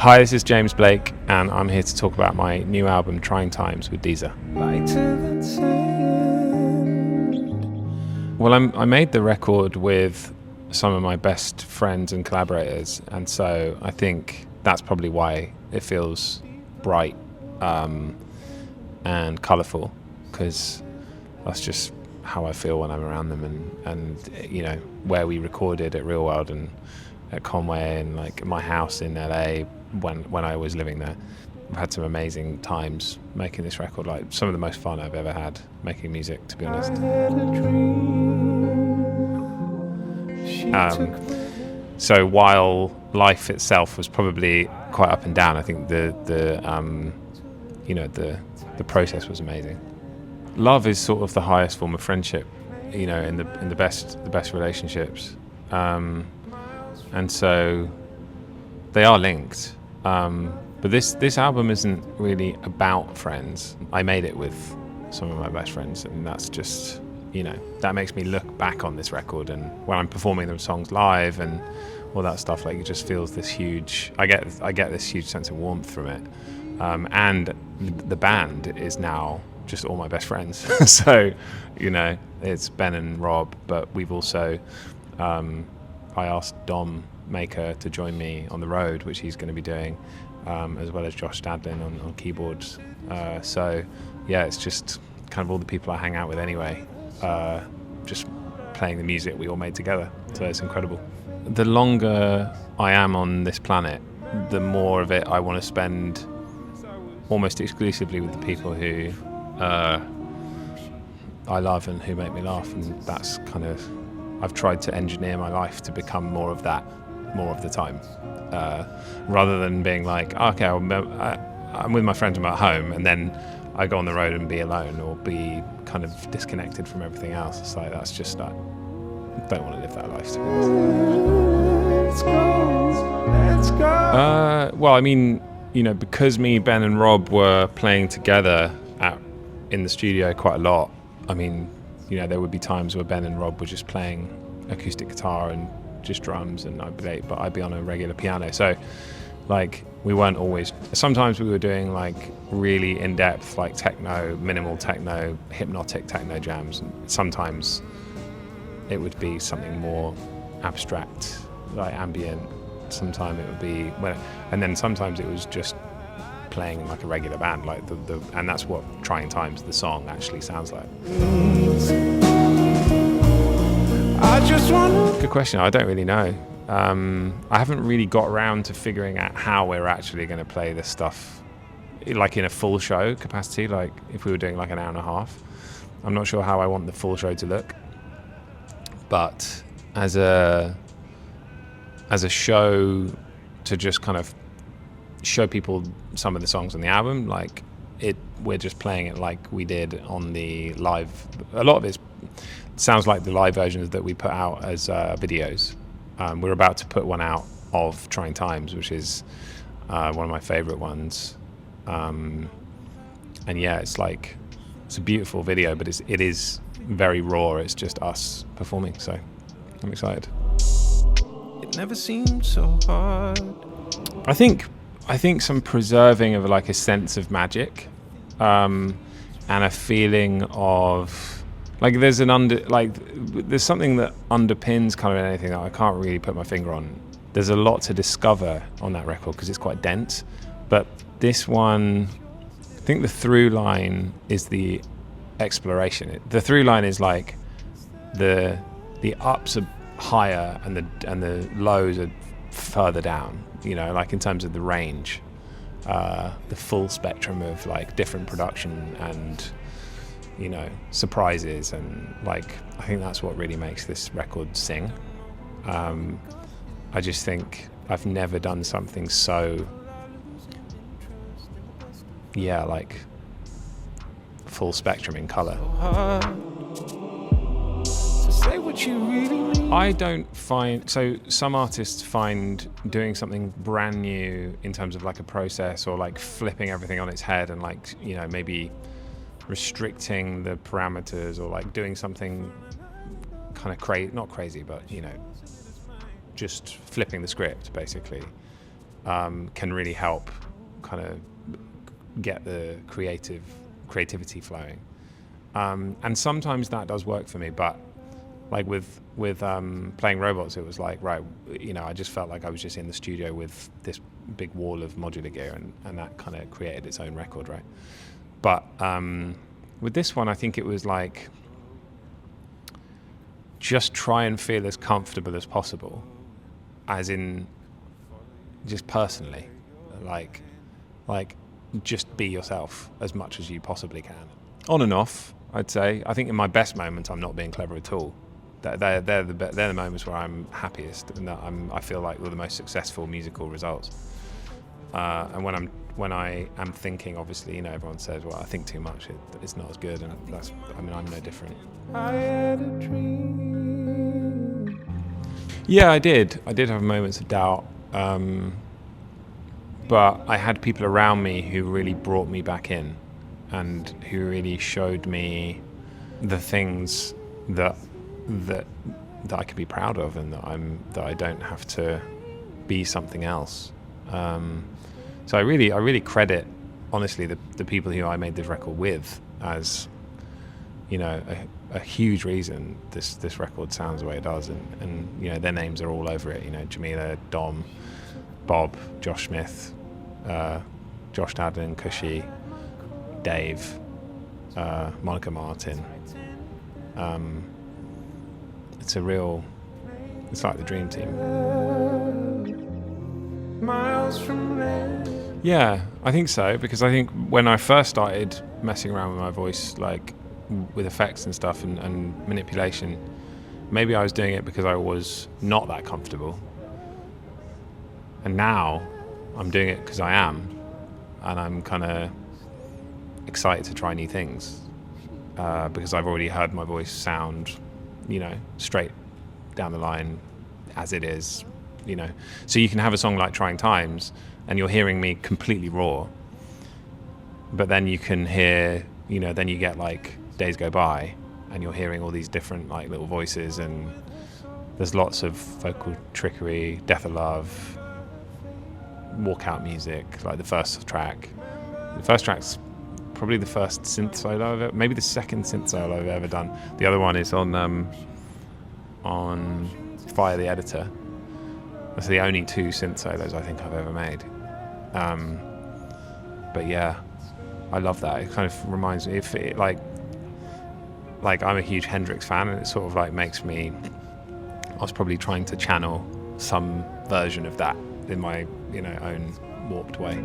Hi, this is James Blake, and I'm here to talk about my new album, Trying Times, with Deezer. Well, I made the record with some of my best friends and collaborators, and so I think that's probably why it feels bright and colourful, because that's just how I feel when I'm around them, and you know, where we recorded at Real World and at Conway and like my house in LA when I was living there. I've had some amazing times making this record, like some of the most fun I've ever had making music, to be honest. So while life itself was probably quite up and down, I think the process was amazing. Love is sort of the highest form of friendship, you know, in the best relationships, and so they are linked. But this album isn't really about friends. I made it with some of my best friends, and that's just, you know, that makes me look back on this record, and when I'm performing the songs live and all that stuff, like, it just feels this huge, I get this huge sense of warmth from it. And the band is now just all my best friends. So, you know, it's Ben and Rob, but we've also, I asked Dom Maker to join me on the road, which he's going to be doing, as well as Josh Stadlin on keyboards. So yeah, it's just kind of all the people I hang out with anyway, just playing the music we all made together. So it's incredible. The longer I am on this planet, the more of it I want to spend almost exclusively with the people who I love and who make me laugh, and that's kind of, I've tried to engineer my life to become more of that, more of the time, rather than being like, okay, I'm with my friends, I'm at home, and then I go on the road and be alone or be kind of disconnected from everything else. It's like, that's just, I don't want to live that life, to be honest. Let's go. Well, I mean, you know, because me, Ben and Rob were playing together in the studio quite a lot, I mean, you know, there would be times where Ben and Rob were just playing acoustic guitar and just drums, and I'd be on a regular piano. So, like, we weren't always. Sometimes we were doing like really in-depth, like techno, minimal techno, hypnotic techno jams. And sometimes it would be something more abstract, like ambient. Sometimes it would be, and then sometimes it was just playing like a regular band, like and that's what Trying Times, the song, actually sounds like. Good question. I don't really know. I haven't really got around to figuring out how we're actually going to play this stuff, like in a full show capacity. Like if we were doing like an hour and a half, I'm not sure how I want the full show to look. But as a show to just kind of show people some of the songs on the album, like we're just playing it like we did on the live. A lot of it sounds like the live versions that we put out as videos. We're about to put one out of Trying Times, which is one of my favorite ones. And yeah, it's a beautiful video, but it is very raw. It's just us performing, so I'm excited. It never seemed so hard. I think some preserving of like a sense of magic, and a feeling of like there's something that underpins kind of anything that I can't really put my finger on. There's a lot to discover on that record because it's quite dense, but this one, I think the through line is the exploration. The through line is like the ups are higher and the lows are further down, you know, like in terms of the range, the full spectrum of like different production and, you know, surprises, and like I think that's what really makes this record sing. I just think I've never done something so, yeah, like full spectrum in color. I don't find, so some artists find doing something brand new in terms of like a process, or like flipping everything on its head and like, you know, maybe restricting the parameters, or like doing something kind of not crazy, but, you know, just flipping the script basically. can really help kind of get the creativity flowing. And sometimes that does work for me, but like with playing robots, it was like, right, I just felt like I was just in the studio with this big wall of modular gear, and that kind of created its own record, right? But with this one, I think it was like, just try and feel as comfortable as possible, as in just personally, like just be yourself as much as you possibly can. On and off, I'd say. I think in my best moments, I'm not being clever at all. They're the moments where I'm happiest, and that I feel like they're the most successful musical results. And when I am thinking, obviously, everyone says, well, I think too much, it's not as good, and I'm no different. I had a dream. Yeah, I did have moments of doubt, but I had people around me who really brought me back in, and who really showed me the things that I could be proud of, and that I don't have to be something else. So I really credit, honestly, the people who I made this record with as, a huge reason this record sounds the way it does, and their names are all over it. Jamila, Dom, Bob, Josh Smith, Josh Dadden, Cushy, Dave, Monica Martin. It's like the dream team. Miles from land. Yeah, I think so, because I think when I first started messing around with my voice, like with effects and stuff and manipulation, maybe I was doing it because I was not that comfortable. And now I'm doing it because I am, and I'm kind of excited to try new things, because I've already heard my voice sound, straight down the line as it is, So you can have a song like Trying Times, and you're hearing me completely raw, but then you can hear, then you get like Days Go By, and you're hearing all these different like little voices, and there's lots of vocal trickery, Death of Love, walkout music, like the first track. The first track's probably the first synth solo I've ever, maybe the second synth solo I've ever done. The other one is on Fire the Editor. That's the only two synth solos I think I've ever made. But yeah, I love that. It kind of reminds me, if it like I'm a huge Hendrix fan, and it sort of like makes me, I was probably trying to channel some version of that in my own warped way.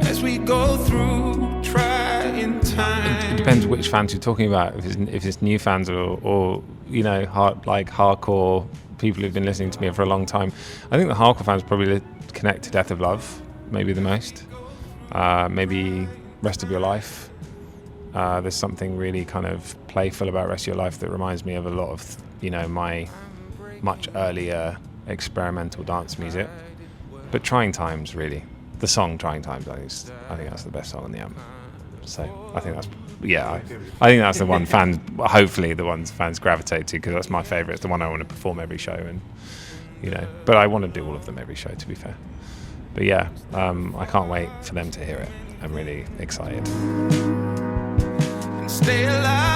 As we go through trying time. It depends which fans you're talking about. If it's new fans or hardcore people who've been listening to me for a long time. I think the hardcore fans probably connect to Death of Love, maybe the most. Maybe Rest of Your Life. There's something really kind of playful about Rest of Your Life that reminds me of a lot of my much earlier experimental dance music. But Trying Times, really. The song Trying Times, I think that's the best song on the album. So I think that's, I think that's the one hopefully the ones fans gravitate to, because that's my favourite. It's the one I want to perform every show, and but I want to do all of them every show, to be fair. But yeah, I can't wait for them to hear it. I'm really excited. Stay alive.